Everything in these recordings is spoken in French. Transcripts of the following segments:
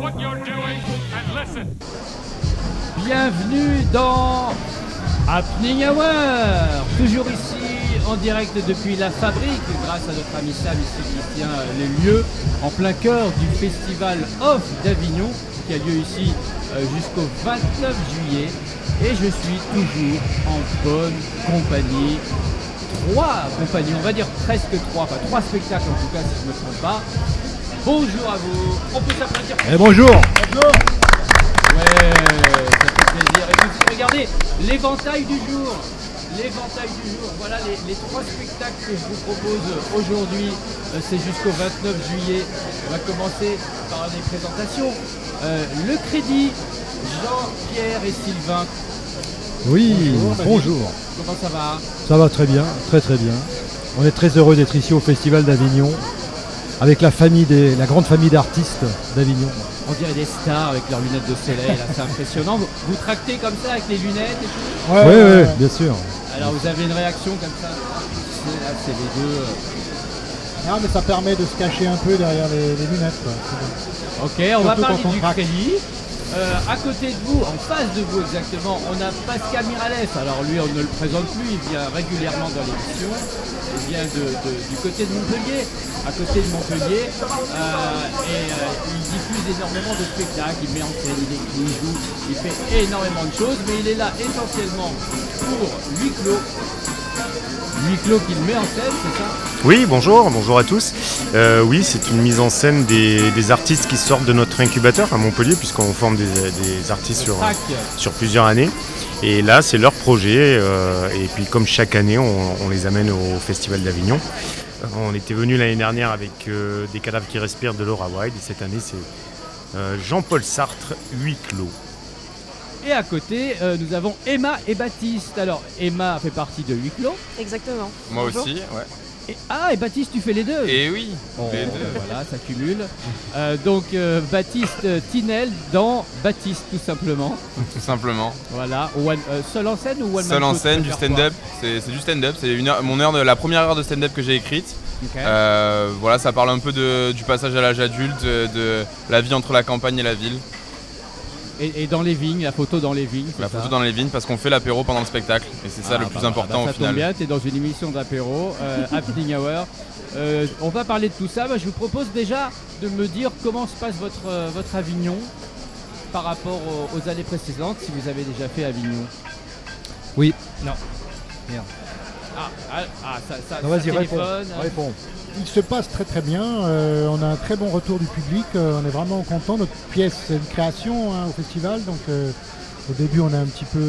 what you're doing and listen. Bienvenue dans Happening Hour, toujours ici en direct depuis la fabrique grâce à notre ami Sam ici qui tient les lieux en plein cœur du festival Off d'Avignon qui a lieu ici jusqu'au 29 juillet et je suis toujours en bonne compagnie. Trois compagnies, on va dire presque trois, enfin trois spectacles en tout cas si je ne me trompe pas. Bonjour à vous, on peut s'applaudir. Et bonjour. Bonjour. Ouais, ça fait plaisir. Et puis, regardez, l'éventail du jour. L'éventail du jour. Voilà les trois spectacles que je vous propose aujourd'hui. C'est jusqu'au 29 juillet. On va commencer par les présentations. Le Crédit, Jean-Pierre et Sylvain. Oui, bonjour. Comment ça va? Ça va très bien, très très bien. On est très heureux d'être ici au Festival d'Avignon avec la grande famille d'artistes d'Avignon. On dirait des stars avec leurs lunettes de soleil, là, c'est impressionnant. Vous tractez comme ça avec les lunettes et tout? Oui, bien sûr. Alors vous avez une réaction comme ça? Là, c'est les deux. Non, mais ça permet de se cacher un peu derrière les lunettes. Quoi. Ok, on va Surtout parler quand on du craque. Crédit. À côté de vous, en face de vous exactement, on a Pascal Miralles. Alors lui, on ne le présente plus, il vient régulièrement dans l'émission. Il vient du côté de Montpellier, à côté de Montpellier. Il diffuse énormément de spectacles, il met en scène, il joue, il fait énormément de choses, mais il est là essentiellement pour huis clos. Huis clos qu'il met en scène, c'est ça? Oui, bonjour à tous. Oui, c'est une mise en scène des artistes qui sortent de notre incubateur à Montpellier, puisqu'on forme des artistes sur plusieurs années. Et là, c'est leur projet. Et puis, comme chaque année, on les amène au Festival d'Avignon. On était venu l'année dernière avec Des cadavres qui respirent de Laura Wilde. Et cette année, c'est Jean-Paul Sartre, huis clos. Et à côté, nous avons Emma et Baptiste. Alors, Emma fait partie de Huis clos. Exactement. Moi Bonjour. aussi, ouais. Et Baptiste, tu fais les deux. Et oui, les deux. Voilà, ça cumule. Donc, Baptiste Tinel dans Baptiste, tout simplement. Tout simplement. Voilà. Seul en scène ou one Seul man en show, scène, tu du préfères stand-up. C'est du stand-up. C'est la première heure de stand-up que j'ai écrite. quoi? Ok. Voilà, ça parle un peu du passage à l'âge adulte, de la vie entre la campagne et la ville. Et dans les vignes, la photo dans les vignes. La c'est photo ça. dans les vignes parce qu'on fait l'apéro pendant le spectacle. Et c'est ça le plus important au ça final. tombe bien, tu es dans une émission d'apéro, Happening Hour. On va parler de tout ça. Je vous propose déjà de me dire comment se passe votre Avignon par rapport aux années précédentes, si vous avez déjà fait Avignon. Oui. Non. Merde. Ça Non, vas-y, téléphone. réponds. Il se passe très très bien, on a un très bon retour du public, on est vraiment content. Notre pièce c'est une création au festival, donc au début on a un petit peu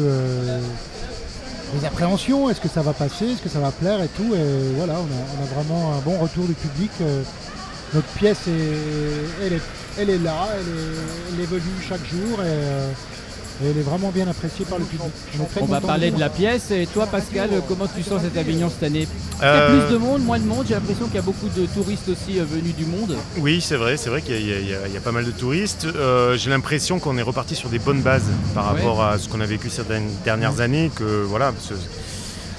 des appréhensions, est-ce que ça va passer, est-ce que ça va plaire et tout, et voilà, on a vraiment un bon retour du public. Notre pièce elle est là, elle évolue chaque jour et elle est vraiment bien appréciée par le public. On va parler de la pièce. Et toi, Pascal, comment tu sens cette Avignon cette année? Il y a plus de monde, moins de monde. J'ai l'impression qu'il y a beaucoup de touristes aussi venus du monde. Oui, c'est vrai qu'il y a pas mal de touristes. J'ai l'impression qu'on est reparti sur des bonnes bases par rapport à ce qu'on a vécu ces dernières années, que voilà,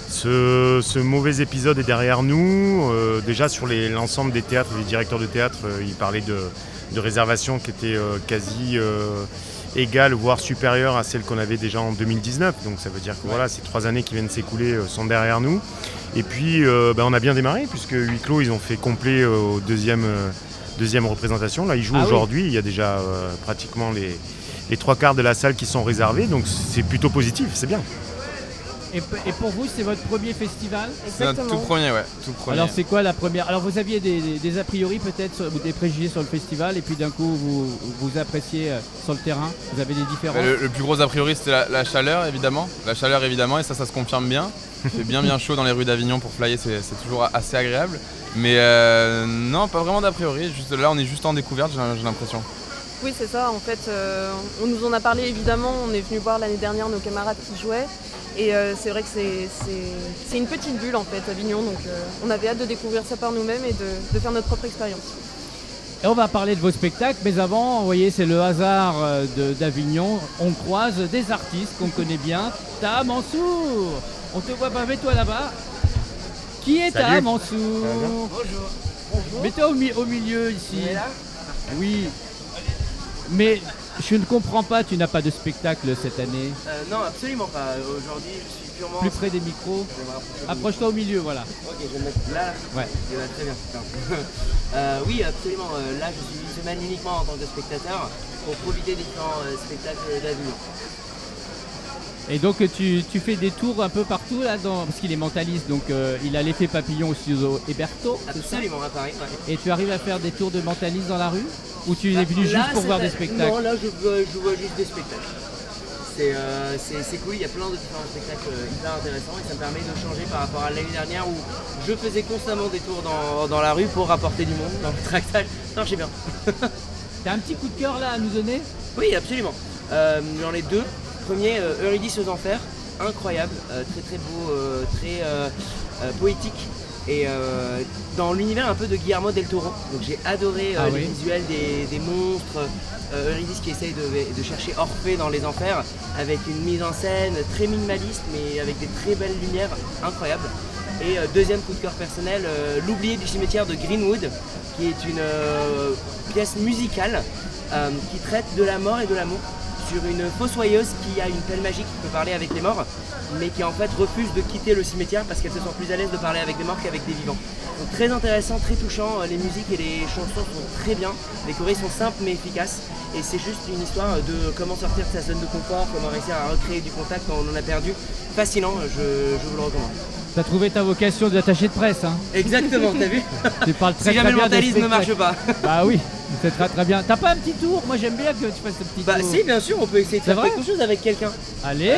ce mauvais épisode est derrière nous. Déjà sur l'ensemble des théâtres, les directeurs de théâtre, ils parlaient de réservations qui étaient quasi égale, voire supérieure à celle qu'on avait déjà en 2019. Donc ça veut dire que voilà, ces 3 années qui viennent s'écouler sont derrière nous. Et puis on a bien démarré puisque huis clos, ils ont fait complet au deuxième représentation. Là, ils jouent aujourd'hui. Il y a déjà pratiquement les 3/4 de la salle qui sont réservés. Donc c'est plutôt positif, c'est bien. Et pour vous, c'est votre premier festival? C'est notre tout premier, ouais. Tout premier. Alors c'est quoi la première? Alors vous aviez des a priori peut-être, ou des préjugés sur le festival, et puis d'un coup vous appréciez sur le terrain, vous avez des différences? Le plus gros a priori c'était la chaleur évidemment. La chaleur évidemment, et ça se confirme bien. Il fait bien chaud dans les rues d'Avignon pour flyer, c'est toujours assez agréable. Mais non, pas vraiment d'a priori, juste là on est juste en découverte, j'ai l'impression. Oui, c'est ça. En fait, on nous en a parlé évidemment. On est venu voir l'année dernière nos camarades qui jouaient. Et c'est vrai que c'est une petite bulle en fait, Avignon. Donc on avait hâte de découvrir ça par nous-mêmes et de faire notre propre expérience. Et on va parler de vos spectacles, mais avant, vous voyez, c'est le hasard d'Avignon. On croise des artistes qu'on connaît bien. Taha Mansour, on te voit pas, mets-toi là-bas. Qui est Taha Mansour? Bonjour. Mets-toi au milieu ici. Il est là? Oui. Mais je ne comprends pas, tu n'as pas de spectacle cette année. Non, absolument pas. Aujourd'hui, je suis purement... Plus près des micros. Approche-toi au milieu, voilà. Ok, je vais me mettre là. Ouais. Eh ben, très bien. Oui, absolument. Là, je suis une semaine uniquement en tant que spectateur pour profiter des différents spectacles d'Avignon. Et donc tu fais des tours un peu partout là, parce qu'il est mentaliste, donc il a l'effet papillon au studio Héberto. Absolument, à Paris. Ouais. Et tu arrives à faire des tours de mentaliste dans la rue? Ou tu es venu juste pour voir des spectacles? Non, là je vois juste des spectacles. C'est cool, il y a plein de différents spectacles hyper intéressants et ça me permet de changer par rapport à l'année dernière où je faisais constamment des tours dans la rue pour rapporter du monde dans le tractage. Ça marchait bien. T'as un petit coup de cœur là à nous donner? Oui, absolument. J'en ai deux. Premier, Eurydice aux Enfers, incroyable, très beau, très poétique et dans l'univers un peu de Guillermo del Toro. Donc j'ai adoré les visuels des monstres, Eurydice qui essaye de chercher Orphée dans les enfers avec une mise en scène très minimaliste mais avec des très belles lumières incroyables. Et deuxième coup de cœur personnel, L'Oublié du cimetière de Greenwood, qui est une pièce musicale qui traite de la mort et de l'amour, sur une fossoyeuse qui a une pelle magique qui peut parler avec les morts, mais qui en fait refuse de quitter le cimetière parce qu'elle se sent plus à l'aise de parler avec des morts qu'avec des vivants. Donc très intéressant, très touchant, les musiques et les chansons sont très bien, les chorés sont simples mais efficaces, et c'est juste une histoire de comment sortir de sa zone de confort, comment réussir à recréer du contact quand on en a perdu. Fascinant, je vous le recommande. T'as trouvé ta vocation d'attaché de presse, hein? Exactement, t'as vu? Tu parles très si jamais très bien le mentalisme ne marche pas. Bah oui, c'est très bien. T'as pas un petit tour? Moi j'aime bien que tu fasses ce petit tour. Bah si, bien sûr, on peut essayer de faire quelque chose avec quelqu'un. Allez.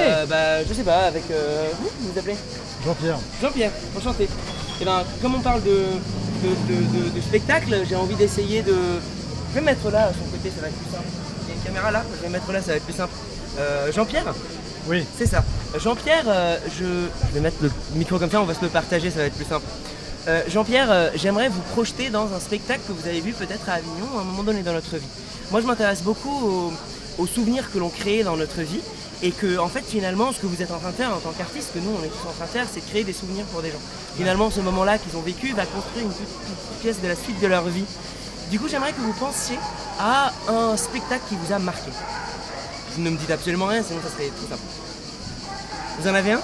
Je sais pas, avec vous vous appelez? Jean-Pierre. Jean-Pierre, enchanté. Et ben comme on parle de spectacle, j'ai envie d'essayer de... Je vais me mettre là, à son côté, ça va être plus simple. Il y a une caméra là, je vais me mettre là, ça va être plus simple. Jean-Pierre? Oui. C'est ça. Jean-Pierre, je vais mettre le micro comme ça, on va se le partager, ça va être plus simple. Jean-Pierre, j'aimerais vous projeter dans un spectacle que vous avez vu peut-être à Avignon à un moment donné dans notre vie. Moi je m'intéresse beaucoup aux souvenirs que l'on crée dans notre vie et que en fait finalement ce que vous êtes en train de faire en tant qu'artiste, que nous on est tous en train de faire, c'est de créer des souvenirs pour des gens. Finalement ce moment-là qu'ils ont vécu va construire une petite pièce de la suite de leur vie. Du coup j'aimerais que vous pensiez à un spectacle qui vous a marqué. Vous ne me dites absolument rien, sinon ça serait trop simple. Vous en avez un?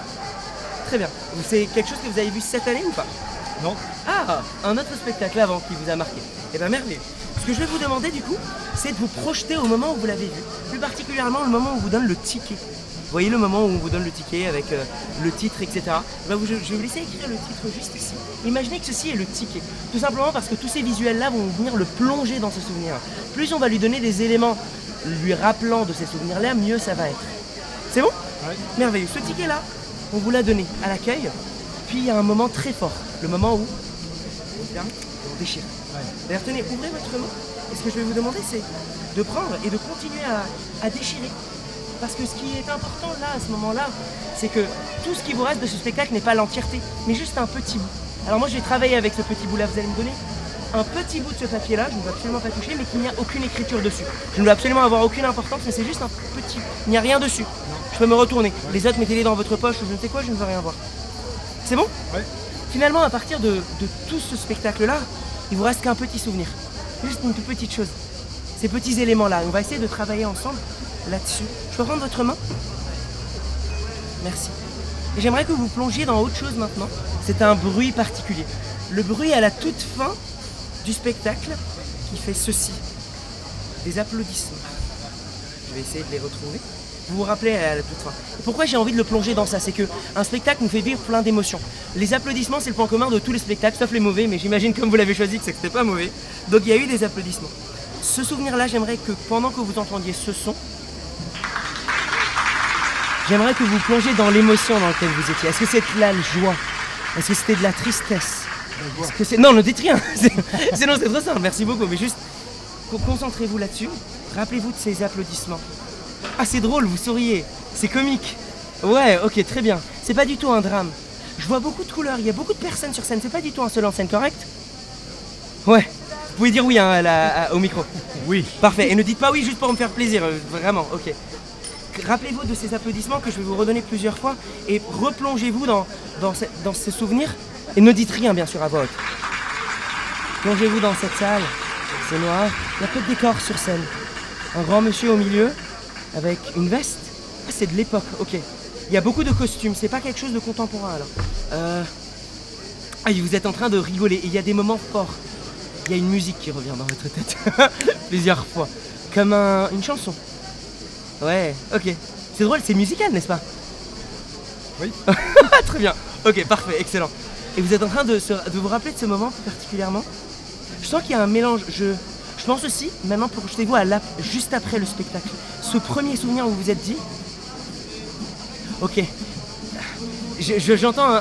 Très bien. C'est quelque chose que vous avez vu cette année ou pas? Non. Ah, un autre spectacle avant qui vous a marqué. Eh bien merveilleux. Ce que je vais vous demander du coup, c'est de vous projeter au moment où vous l'avez vu. Plus particulièrement le moment où on vous donne le ticket. Vous voyez le moment où on vous donne le ticket avec le titre, etc. Ben, je vais vous laisser écrire le titre juste ici. Imaginez que ceci est le ticket. Tout simplement parce que tous ces visuels-là vont venir le plonger dans ce souvenir. Plus on va lui donner des éléments lui rappelant de ces souvenirs-là, mieux ça va être. C'est bon? Ouais. Merveilleux. Ce ticket-là, on vous l'a donné à l'accueil. Puis il y a un moment très fort. Le moment où on déchire. Ouais. D'ailleurs, tenez, ouvrez votre main. Et ce que je vais vous demander, c'est de prendre et de continuer à déchirer. Parce que ce qui est important là, à ce moment-là, c'est que tout ce qui vous reste de ce spectacle n'est pas l'entièreté, mais juste un petit bout. Alors moi, je vais travailler avec ce petit bout-là. Vous allez me donner un petit bout de ce papier-là, je ne veux absolument pas toucher, mais qu'il n'y a aucune écriture dessus. Je ne veux absolument avoir aucune importance, mais c'est juste un petit... Il n'y a rien dessus. Je peux me retourner. Ouais. Les autres, mettez-les dans votre poche ou je ne sais quoi, je ne veux rien voir. C'est bon? Ouais. Finalement, à partir de tout ce spectacle-là, il vous reste qu'un petit souvenir. Juste une toute petite chose. Ces petits éléments-là. On va essayer de travailler ensemble là-dessus. Je peux prendre votre main? Merci. Et j'aimerais que vous plongiez dans autre chose maintenant. C'est un bruit particulier. Le bruit à la toute fin du spectacle qui fait ceci. Des applaudissements. Je vais essayer de les retrouver. Vous vous rappelez à la toute fin. Et pourquoi j'ai envie de le plonger dans ça? C'est qu'un spectacle nous fait vivre plein d'émotions. Les applaudissements, c'est le point commun de tous les spectacles, sauf les mauvais, mais j'imagine comme vous l'avez choisi que c'était pas mauvais. Donc il y a eu des applaudissements. Ce souvenir-là, j'aimerais que pendant que vous entendiez ce son, j'aimerais que vous plongiez dans l'émotion dans laquelle vous étiez. Est-ce que c'était de la joie? Est-ce que c'était de la tristesse? Est-ce que c'est... Non, ne dites rien. Sinon c'est trop simple, merci beaucoup. Mais juste, concentrez-vous là-dessus. Rappelez-vous de ces applaudissements. Ah, c'est drôle, vous souriez. C'est comique. Ouais, ok, très bien. C'est pas du tout un drame. Je vois beaucoup de couleurs, il y a beaucoup de personnes sur scène. C'est pas du tout un seul en scène, correct? Ouais. Vous pouvez dire oui hein, au micro. Oui. Parfait. Et ne dites pas oui juste pour me faire plaisir. Vraiment, ok. Rappelez-vous de ces applaudissements que je vais vous redonner plusieurs fois et replongez-vous dans ces souvenirs et ne dites rien bien sûr à voix haute. Plongez-vous dans cette salle, c'est noir, il y a peu de décor sur scène. un grand monsieur au milieu avec une veste. Ah, c'est de l'époque, ok. Il y a beaucoup de costumes, c'est pas quelque chose de contemporain alors. Ah, vous êtes en train de rigoler et il y a des moments forts. Il y a une musique qui revient dans votre tête plusieurs fois, comme une chanson. Ouais, ok. C'est drôle, c'est musical, n'est-ce pas? Oui. Très bien. Ok, parfait, excellent. Et vous êtes en train de vous rappeler de ce moment plus particulièrement? Je sens qu'il y a un mélange. Je pense aussi, maintenant projetez-vous juste après le spectacle. Ce premier souvenir où vous vous êtes dit, ok, j'entends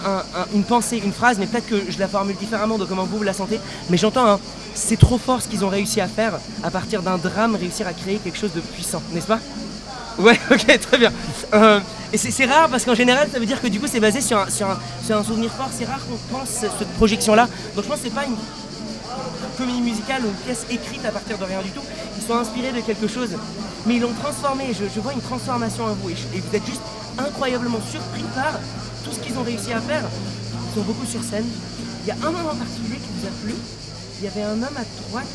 une pensée, une phrase, mais peut-être que je la formule différemment de comment vous la sentez, mais j'entends c'est trop fort ce qu'ils ont réussi à faire, à partir d'un drame, réussir à créer quelque chose de puissant, n'est-ce pas? Ouais, ok, très bien. Et c'est rare parce qu'en général, ça veut dire que du coup, c'est basé sur un souvenir fort. C'est rare qu'on pense cette projection-là. Donc je pense que c'est pas une comédie musicale ou une pièce écrite à partir de rien du tout. Ils sont inspirés de quelque chose, mais ils l'ont transformé. Je vois une transformation en vous et vous êtes juste incroyablement surpris par tout ce qu'ils ont réussi à faire. Ils sont beaucoup sur scène. Il y a un moment particulier qui vous a plu. Il y avait un homme à droite,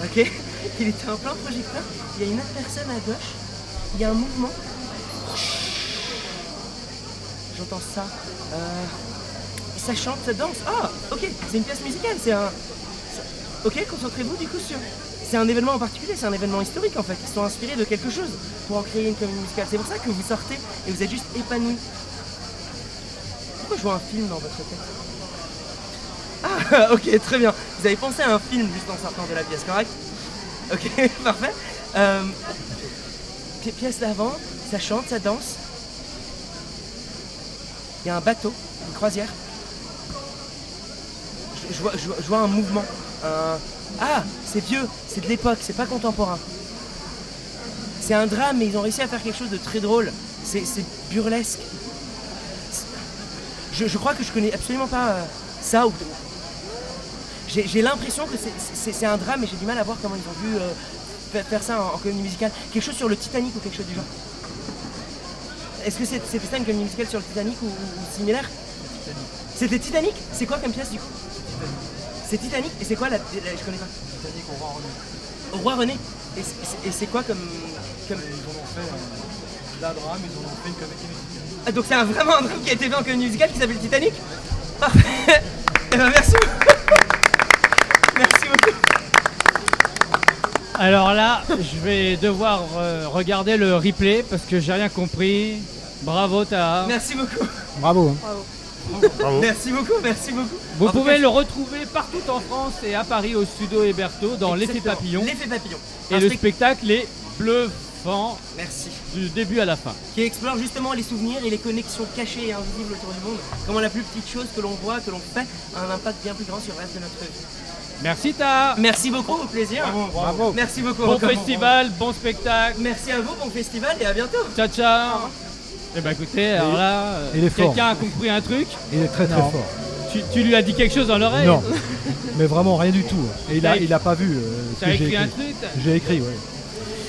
ok, il était en plein projecteur. Il y a une autre personne à gauche. Il y a un mouvement. J'entends ça. Ça chante, ça danse. Ah, ok, c'est une pièce musicale. Ok, concentrez-vous du coup sur. C'est un événement en particulier, c'est un événement historique en fait. Ils sont inspirés de quelque chose pour en créer une comédie musicale. C'est pour ça que vous sortez et vous êtes juste épanoui. Pourquoi je vois un film dans votre tête? Ah, ok, très bien. Vous avez pensé à un film juste en sortant de la pièce, correct? Ok, parfait. Pièce d'avant, ça chante, ça danse. Il y a un bateau, une croisière. Je vois un mouvement. Ah, c'est vieux, c'est de l'époque, c'est pas contemporain. C'est un drame, mais ils ont réussi à faire quelque chose de très drôle. C'est burlesque. Je crois que je connais absolument pas ça. J'ai l'impression que c'est un drame, mais j'ai du mal à voir comment ils ont dû faire ça en comédie musicale. Quelque chose sur le Titanic ou quelque chose du genre. Est-ce que c'était ça une comédie musicale sur le Titanic ou similaire? C'était Titanic? C'est quoi comme pièce du coup? C'est Titanic. Et c'est quoi la... Je connais pas. Titanic au Roi René. Au Roi René. Et c'est quoi comme... Ils en ont fait un drame, ils en ont fait une comédie musicale. Ah, donc c'est vraiment un drame qui a été fait en comédie musicale qui s'appelle Titanic? Parfait. Eh ben merci beaucoup. Merci beaucoup. Alors là, je vais devoir regarder le replay parce que j'ai rien compris. Bravo Taha. Merci beaucoup. Bravo. Bravo. Merci beaucoup, merci beaucoup. Vous En tout pouvez cas, le retrouver partout en France et à Paris au studio Héberto dans l'effet exactement. papillon. L'effet papillon. Et Un le spectacle- spectacle est bluffant Merci. du début à la fin. Qui explore justement les souvenirs et les connexions cachées et invisibles autour du monde. Comment la plus petite chose que l'on voit, que l'on fait, a un impact bien plus grand sur le reste de notre vie. Merci Taha. Merci beaucoup, au plaisir. Bravo. Merci beaucoup. Bon encore. festival, bon spectacle. Merci à vous, bon festival et à bientôt. Ciao ciao. Eh ben écoutez, alors là, il est fort. quelqu'un a compris un truc. Il est très très Non. fort. Tu lui as dit quelque chose dans l'oreille? Non, mais vraiment rien du tout. Et il a pas vu ce T'as que j'ai écrit un écrit. truc? J'ai écrit, oui.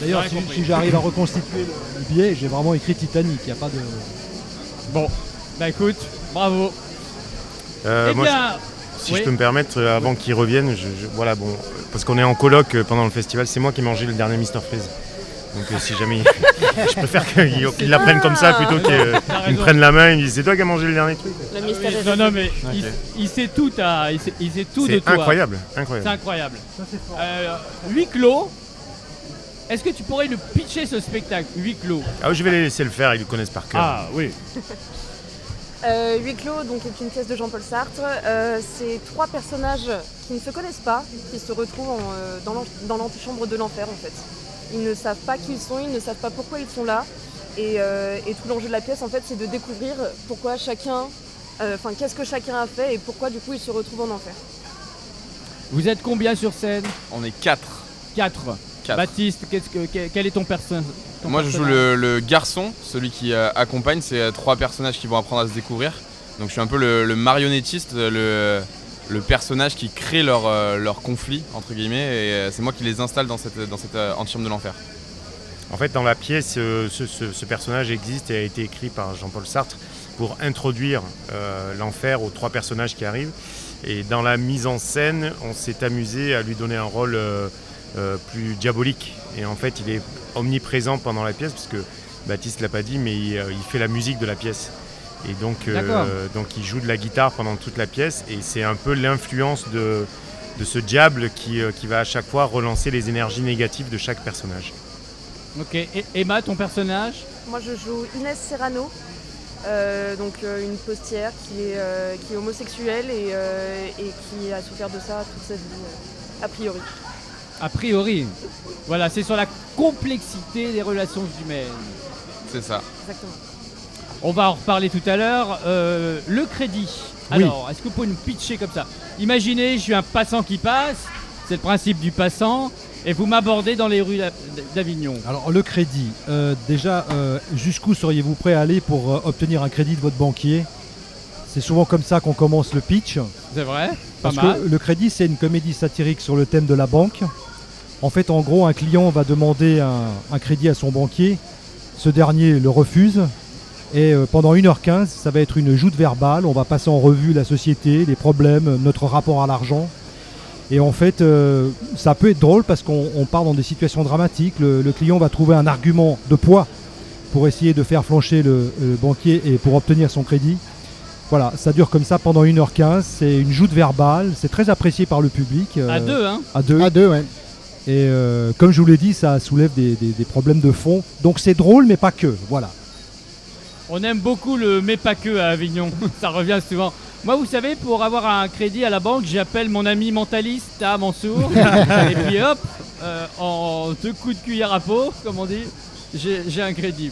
D'ailleurs, J'aurais compris. si j'arrive à reconstituer le billet, j'ai vraiment écrit Titanic. Il n'y a pas de. Bon, bah écoute, bravo. Eh Moi, bien, si oui. je peux me permettre, avant qu'ils reviennent, voilà, bon, parce qu'on est en coloc pendant le festival, c'est moi qui ai mangé le dernier Mr Freeze. Donc si jamais, je préfère qu'ils l'apprennent comme ça plutôt qu'ils raison. me prennent la main et me disent c'est toi qui as mangé le dernier truc. Le mystère est Non, mais Ok. il sait tout, il sait tout de C'est toi. incroyable, C'est incroyable. incroyable. Huis clos. Est-ce que tu pourrais le pitcher ce spectacle, huis clos? Ah, je vais les laisser le faire, ils le connaissent par cœur. Ah oui. Huis clos, donc est une pièce de Jean-Paul Sartre. C'est trois personnages qui ne se connaissent pas, qui se retrouvent dans l'antichambre de l'enfer en fait. Ils ne savent pas qui ils sont, ils ne savent pas pourquoi ils sont là. Et tout l'enjeu de la pièce en fait, c'est de découvrir pourquoi chacun, qu'est-ce que chacun a fait et pourquoi du coup ils se retrouvent en enfer. Vous êtes combien sur scène? On est 4. 4. 4. Baptiste, quel est ton personnage? Moi je joue le garçon, celui qui accompagne, c'est 3 personnages qui vont apprendre à se découvrir. Donc je suis un peu le marionnettiste, le personnage qui crée leur conflit entre guillemets et c'est moi qui les installe dans cette antichambre de l'enfer. En fait, dans la pièce, ce personnage existe et a été écrit par Jean-Paul Sartre pour introduire l'enfer aux 3 personnages qui arrivent. Et dans la mise en scène, on s'est amusé à lui donner un rôle plus diabolique. Et en fait, il est omniprésent pendant la pièce, parce que Baptiste l'a pas dit, mais il fait la musique de la pièce. Et donc il joue de la guitare pendant toute la pièce, et c'est un peu l'influence de ce diable qui va à chaque fois relancer les énergies négatives de chaque personnage. Ok, et Emma, ton personnage? Moi je joue Inès Serrano, une postière qui est homosexuelle et qui a souffert de ça toute sa vie, a priori. A priori. Voilà, c'est sur la complexité des relations humaines. C'est ça. Exactement. On va en reparler tout à l'heure. Le crédit. Oui. Alors, est-ce que vous pouvez nous pitcher comme ça? Imaginez, je suis un passant qui passe, c'est le principe du passant, et vous m'abordez dans les rues d'Avignon. Alors le crédit, déjà, jusqu'où seriez-vous prêt à aller pour obtenir un crédit de votre banquier? C'est souvent comme ça qu'on commence le pitch. C'est vrai, pas Parce mal. que le crédit, c'est une comédie satirique sur le thème de la banque. En fait, en gros, un client va demander un crédit à son banquier. Ce dernier le refuse. Et pendant 1h15, ça va être une joute verbale. On va passer en revue la société, les problèmes, notre rapport à l'argent. Et en fait, ça peut être drôle parce qu'on part dans des situations dramatiques. Le client va trouver un argument de poids pour essayer de faire flancher le banquier et pour obtenir son crédit. Voilà, ça dure comme ça pendant 1h15. C'est une joute verbale. C'est très apprécié par le public. À deux, hein? À deux. À deux, ouais. Et comme je vous l'ai dit, ça soulève des problèmes de fond. Donc c'est drôle, mais pas que. Voilà. On aime beaucoup le mais pas que à Avignon. Ça revient souvent. Moi, vous savez, pour avoir un crédit à la banque, j'appelle mon ami mentaliste à Mansour. Et puis hop, en 2 coups de cuillère à peau, comme on dit, j'ai un crédit.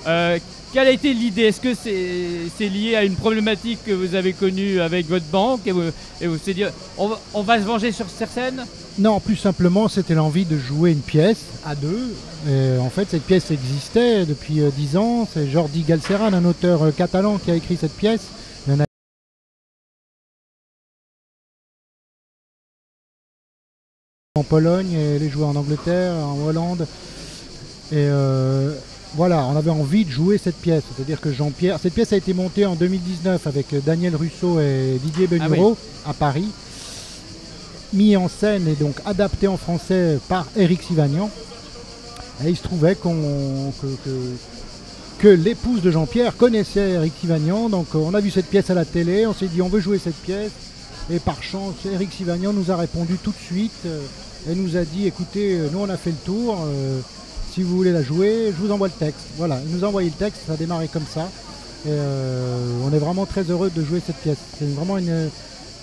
Quelle a été l'idée? Est-ce que c'est lié à une problématique que vous avez connue avec votre banque et vous s'est dit, on va se venger sur cette scène? Non, plus simplement, c'était l'envie de jouer une pièce à deux. Et en fait, cette pièce existait depuis 10 ans. C'est Jordi Galceran, un auteur catalan, qui a écrit cette pièce. Il y en a en Pologne, et elle est jouée en Angleterre, en Hollande. Et voilà, on avait envie de jouer cette pièce. C'est-à-dire que Jean-Pierre... Cette pièce a été montée en 2019 avec Daniel Russo et Didier Benureau à Paris. Mis en scène et donc adapté en français par Éric Sivagnan. Et il se trouvait que l'épouse de Jean-Pierre connaissait Éric Sivagnan. Donc on a vu cette pièce à la télé, on s'est dit on veut jouer cette pièce. Et par chance, Éric Sivagnan nous a répondu tout de suite et nous a dit écoutez, nous on a fait le tour, si vous voulez la jouer, je vous envoie le texte. Voilà, il nous a envoyé le texte, ça a démarré comme ça. Et on est vraiment très heureux de jouer cette pièce. C'est vraiment une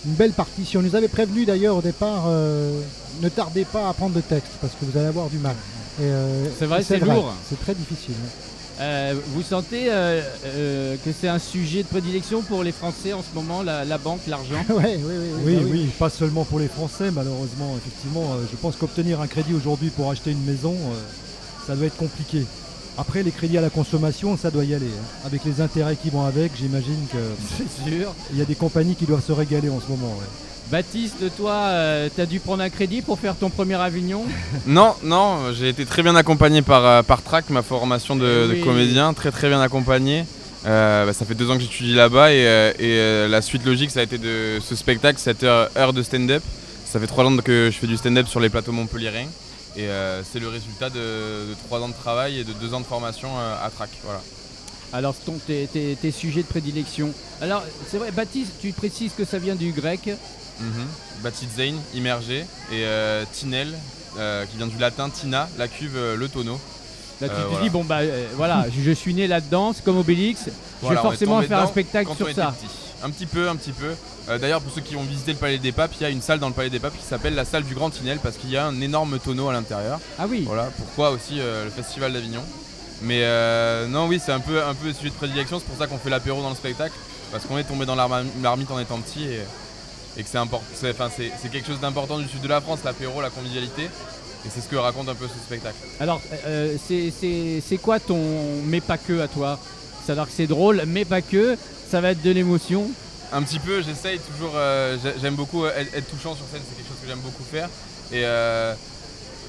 belle partition. On nous avait prévenu d'ailleurs au départ, ne tardez pas à prendre le texte parce que vous allez avoir du mal. C'est vrai, c'est lourd. C'est très difficile. Vous sentez que c'est un sujet de prédilection pour les Français en ce moment, la banque, l'argent? Oui, pas seulement pour les Français, malheureusement. Effectivement, je pense qu'obtenir un crédit aujourd'hui pour acheter une maison, ça doit être compliqué. Après, les crédits à la consommation, ça doit y aller. Hein. Avec les intérêts qui vont avec, j'imagine que c'est sûr. Il y a des compagnies qui doivent se régaler en ce moment. Ouais. Baptiste, toi, t'as dû prendre un crédit pour faire ton premier Avignon? Non, j'ai été très bien accompagné par Trac, ma formation de comédien, très bien accompagné. Ça fait 2 ans que j'étudie là-bas et la suite logique, ça a été de ce spectacle, cette heure de stand-up. Ça fait 3 ans que je fais du stand-up sur les plateaux montpelliérains. Et c'est le résultat de 3 ans de travail et de 2 ans de formation à Trac. Voilà. Alors, tes sujets de prédilection. Alors, c'est vrai, Baptiste, tu précises que ça vient du grec. Baptiste Zeyn, immergé, et Tinel, qui vient du latin Tina, la cuve, le tonneau. Là, tu te dis, bon, voilà, je suis né là-dedans, c'est comme Obélix, voilà, je vais forcément faire un spectacle sur ça. Un petit peu. D'ailleurs, pour ceux qui ont visité le Palais des Papes, il y a une salle dans le Palais des Papes qui s'appelle la salle du Grand Tinel parce qu'il y a un énorme tonneau à l'intérieur. Ah oui. Voilà, pourquoi aussi le Festival d'Avignon. Mais non, oui, c'est un peu le sujet de prédilection, c'est pour ça qu'on fait l'apéro dans le spectacle, parce qu'on est tombé dans l'armite en étant petit et que c'est quelque chose d'important du sud de la France, l'apéro, la convivialité. Et c'est ce que raconte un peu ce spectacle. Alors, c'est quoi ton mais pas que à toi? C'est-à-dire que c'est drôle, mais pas que, ça va être de l'émotion? Un petit peu, j'essaye toujours, j'aime beaucoup être touchant sur scène, c'est quelque chose que j'aime beaucoup faire. Et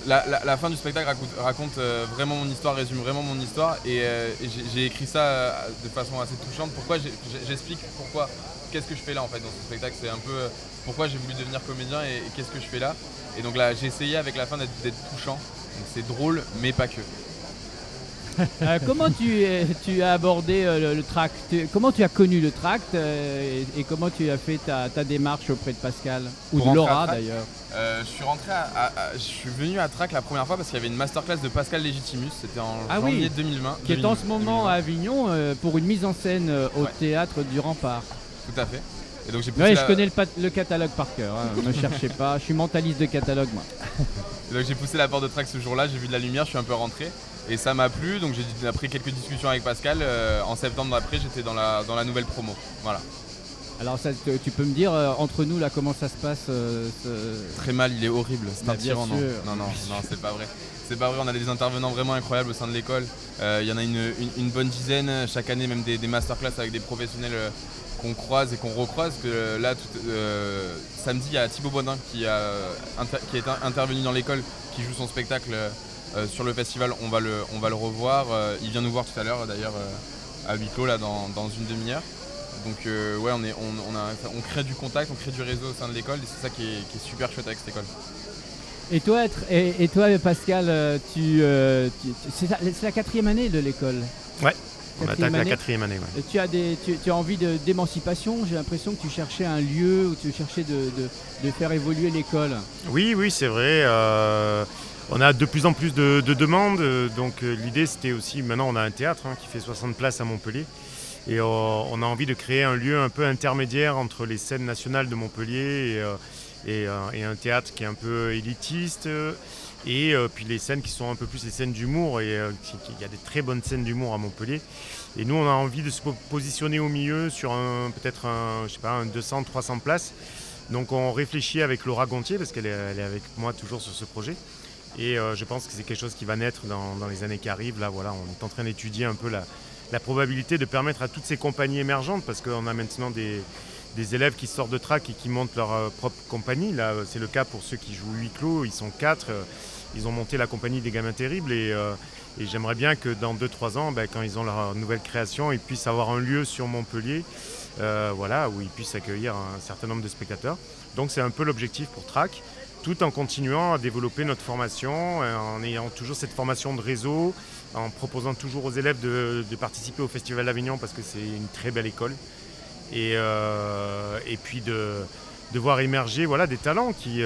la fin du spectacle raconte vraiment mon histoire, résume vraiment mon histoire. Et j'ai écrit ça de façon assez touchante. Pourquoi j'explique pourquoi, qu'est-ce que je fais là en fait dans ce spectacle. C'est un peu pourquoi j'ai voulu devenir comédien et qu'est-ce que je fais là. Et donc là, j'ai essayé avec la fin d'être touchant. Donc c'est drôle, mais pas que. Comment tu as abordé le tract? Comment tu as connu le tract et comment tu as fait ta démarche auprès de Pascal ou Pour de rentrer à Laura Tract, d'ailleurs? Je suis venu à Tract la première fois parce qu'il y avait une masterclass de Pascal Légitimus, c'était en janvier 2020. Qui est en ce moment à Avignon pour une mise en scène au théâtre du Rempart. Tout à fait. Et donc j'ai poussé je connais le catalogue par cœur, ne me cherchez pas, je suis mentaliste de catalogue moi. Et donc j'ai poussé la porte de Tract ce jour-là, j'ai vu de la lumière, je suis un peu rentré. Et ça m'a plu, donc j'ai après quelques discussions avec Pascal. En septembre d'après, j'étais dans la nouvelle promo. Voilà. Alors ça, tu peux me dire entre nous là comment ça se passe Très mal, il est horrible, c'est un tyran. Non, c'est pas vrai. C'est pas vrai, on a des intervenants vraiment incroyables au sein de l'école. Il y en a une bonne dizaine, chaque année même des masterclass avec des professionnels qu'on croise et qu'on recroise. Que là, samedi, il y a Thibaut Bodin qui est intervenu dans l'école, qui joue son spectacle sur le festival. On va le revoir. Il vient nous voir tout à l'heure d'ailleurs à huis clos là, dans une demi-heure. Donc ouais, on crée du contact, on crée du réseau au sein de l'école et c'est ça qui est super chouette avec cette école. Et toi Pascal, c'est la 4e année de l'école? Ouais, on attaque la 4e année. Ouais. Tu as envie d'émancipation? J'ai l'impression que tu cherchais un lieu où tu cherchais de faire évoluer l'école. Oui, c'est vrai. On a de plus en plus de demandes. Donc l'idée c'était aussi, maintenant on a un théâtre qui fait 60 places à Montpellier. Et on a envie de créer un lieu un peu intermédiaire entre les scènes nationales de Montpellier et un théâtre qui est un peu élitiste et puis les scènes qui sont un peu plus les scènes d'humour et il y a des très bonnes scènes d'humour à Montpellier et nous on a envie de se positionner au milieu sur peut-être un 200-300 places. Donc on réfléchit avec Laura Gontier parce qu'elle est avec moi toujours sur ce projet et je pense que c'est quelque chose qui va naître dans les années qui arrivent. Là voilà, on est en train d'étudier un peu la probabilité de permettre à toutes ces compagnies émergentes, parce qu'on a maintenant des élèves qui sortent de Tract et qui montent leur propre compagnie. Là, c'est le cas pour ceux qui jouent huis clos, ils sont 4, ils ont monté la compagnie des Gamins Terribles et j'aimerais bien que dans 2-3 ans, quand ils ont leur nouvelle création, ils puissent avoir un lieu sur Montpellier où ils puissent accueillir un certain nombre de spectateurs. Donc c'est un peu l'objectif pour Tract, tout en continuant à développer notre formation, en ayant toujours cette formation de réseau, en proposant toujours aux élèves de participer au Festival d'Avignon parce que c'est une très belle école. Et puis de voir émerger des talents qui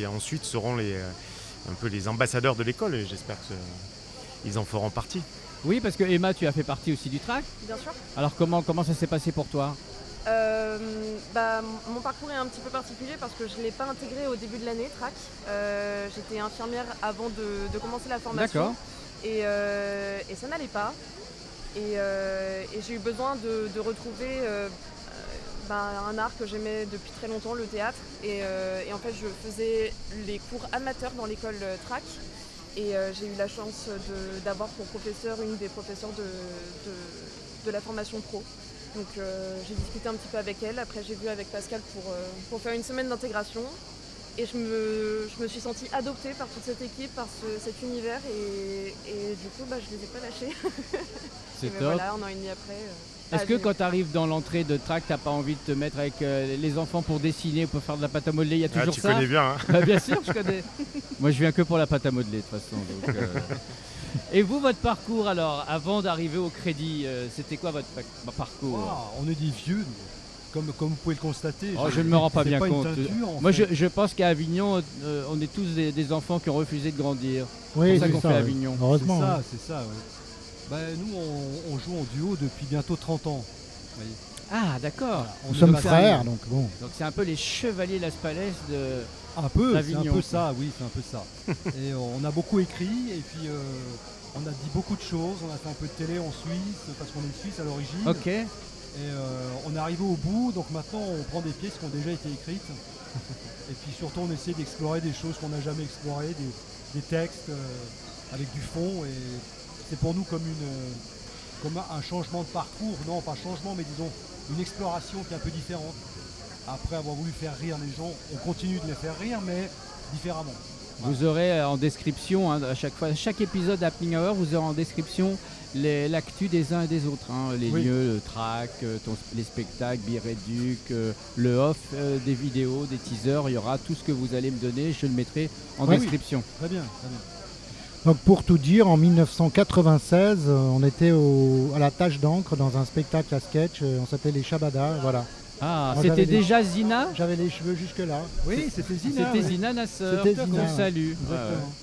ensuite seront un peu les ambassadeurs de l'école et j'espère qu'ils en feront partie. Oui, parce que Emma, tu as fait partie aussi du Tract. Bien sûr. Alors comment ça s'est passé pour toi? Mon parcours est un petit peu particulier parce que je ne l'ai pas intégré au début de l'année, Tract. J'étais infirmière avant de commencer la formation. D'accord. Et ça n'allait pas. Et j'ai eu besoin de retrouver un art que j'aimais depuis très longtemps, le théâtre. Et en fait, je faisais les cours amateurs dans l'école Tract. Et j'ai eu la chance d'avoir pour professeur une des professeurs de la formation pro. Donc j'ai discuté un petit peu avec elle. Après, j'ai vu avec Pascal pour faire une semaine d'intégration. Et je me suis sentie adoptée par toute cette équipe, par cet univers et du coup je ne les ai pas lâchés. C'est top. Voilà, 1 an et demi après. Est-ce que quand tu arrives dans l'entrée de Tract, tu n'as pas envie de te mettre avec les enfants pour dessiner, pour faire de la pâte à modeler? Il y a toujours tu ça. connais bien. Bien sûr, je connais. Moi je viens que pour la pâte à modeler de toute façon. Donc, Et vous, votre parcours alors, avant d'arriver au crédit, c'était quoi votre parcours? On est des vieux. Comme vous pouvez le constater. Je ne me rends pas bien compte. Moi, fait. je pense qu'à Avignon, on est tous des enfants qui ont refusé de grandir. Oui, c'est pour ça qu'on fait Avignon. Heureusement. C'est ça. Nous, on joue en duo depuis bientôt 30 ans. Ah, d'accord. Nous sommes frères, donc bon. Donc c'est un peu les chevaliers Las Palais de d'Avignon. C'est un peu ça, oui, c'est un peu ça. Et on a beaucoup écrit, et puis on a dit beaucoup de choses. On a fait un peu de télé en Suisse, parce qu'on est Suisse à l'origine. Ok. Et on est arrivé au bout, donc maintenant on prend des pièces qui ont déjà été écrites. Et puis surtout on essaie d'explorer des choses qu'on n'a jamais explorées, des textes avec du fond. Et c'est pour nous comme un changement de parcours. Non, pas changement, mais disons une exploration qui est un peu différente. Après avoir voulu faire rire les gens, on continue de les faire rire, mais différemment. Vous aurez en description, à chaque fois, chaque épisode d'Happening Hour, vous aurez en description l'actu des uns et des autres. Les lieux, le track, les spectacles, Biréduc, le off, des vidéos, des teasers. Il y aura tout ce que vous allez me donner. Je le mettrai en description. Très bien, très bien. Donc pour tout dire, en 1996, on était à la Tâche d'encre dans un spectacle à sketch. On s'appelait les Shabada, voilà. Ah, Moi, c'était déjà Zina? J'avais les cheveux jusque-là. Oui, c'était Zina. C'était Zina, la sœur. C'était Zina, qu'on salue. Exactement.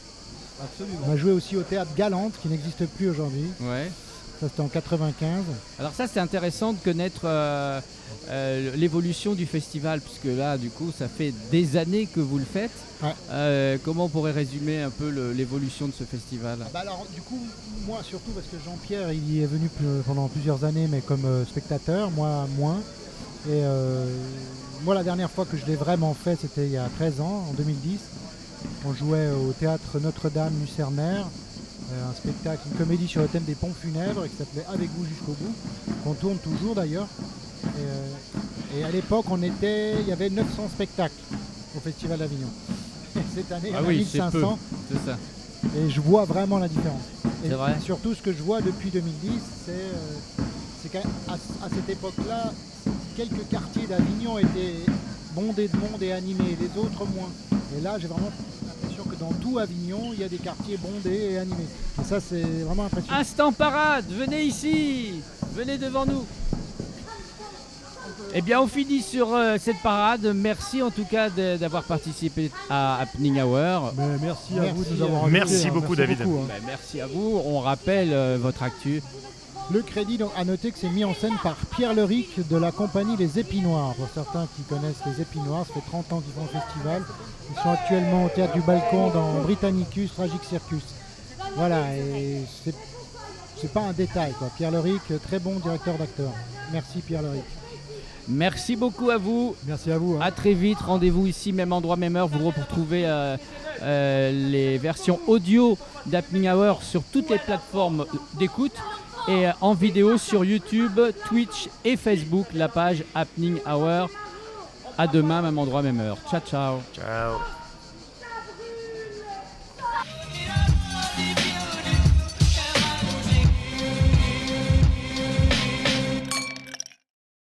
Absolument. On a joué aussi au Théâtre Galante, qui n'existe plus aujourd'hui. Ouais. Ça, c'était en 95. Alors ça, c'est intéressant de connaître l'évolution du festival, puisque là, du coup, ça fait des années que vous le faites. Ouais. Comment on pourrait résumer un peu l'évolution de ce festival? Alors, du coup, moi surtout, parce que Jean-Pierre, il y est venu pendant plusieurs années, mais comme spectateur, moi moins. Et moi, la dernière fois que je l'ai vraiment fait, c'était il y a 13 ans, en 2010. On jouait au théâtre Notre-Dame Lucernaire, un spectacle, une comédie sur le thème des pompes funèbres qui s'appelait Avec vous jusqu'au bout, qu'on tourne toujours d'ailleurs. Et à l'époque, il y avait 900 spectacles au Festival d'Avignon. Cette année, il y en a 1500. C'est ça. Et je vois vraiment la différence. Et C'est vrai. surtout, ce que je vois depuis 2010, c'est qu'à cette époque-là, quelques quartiers d'Avignon étaient bondés de monde et animés, les autres moins. Et là, j'ai vraiment l'impression que dans tout Avignon, il y a des quartiers bondés et animés. Et ça, c'est vraiment impressionnant. Instant parade, venez ici, venez devant nous. Eh bien, on finit sur cette parade. Merci en tout cas d'avoir participé à Happening Hour. Mais merci à vous de nous avoir invités. Merci beaucoup, David. Merci à vous. On rappelle votre actu. Le crédit, donc, à noter que c'est mis en scène par Pierre Leric de la compagnie Les Épinoirs. Pour certains qui connaissent Les Épinoirs, ça fait 30 ans qu'ils font le festival. Ils sont actuellement au Théâtre du Balcon dans Britannicus, Tragic Circus. Voilà, et c'est pas un détail, quoi. Pierre Leric, très bon directeur d'acteur. Merci Pierre Leric. Merci beaucoup à vous. Merci à vous. À très vite. Rendez-vous ici, même endroit, même heure. Vous retrouvez les versions audio d'Happening Hour sur toutes les plateformes d'écoute et en vidéo sur YouTube, Twitch et Facebook, la page Happening Hour. À demain, même endroit, même heure. Ciao, ciao. Ciao.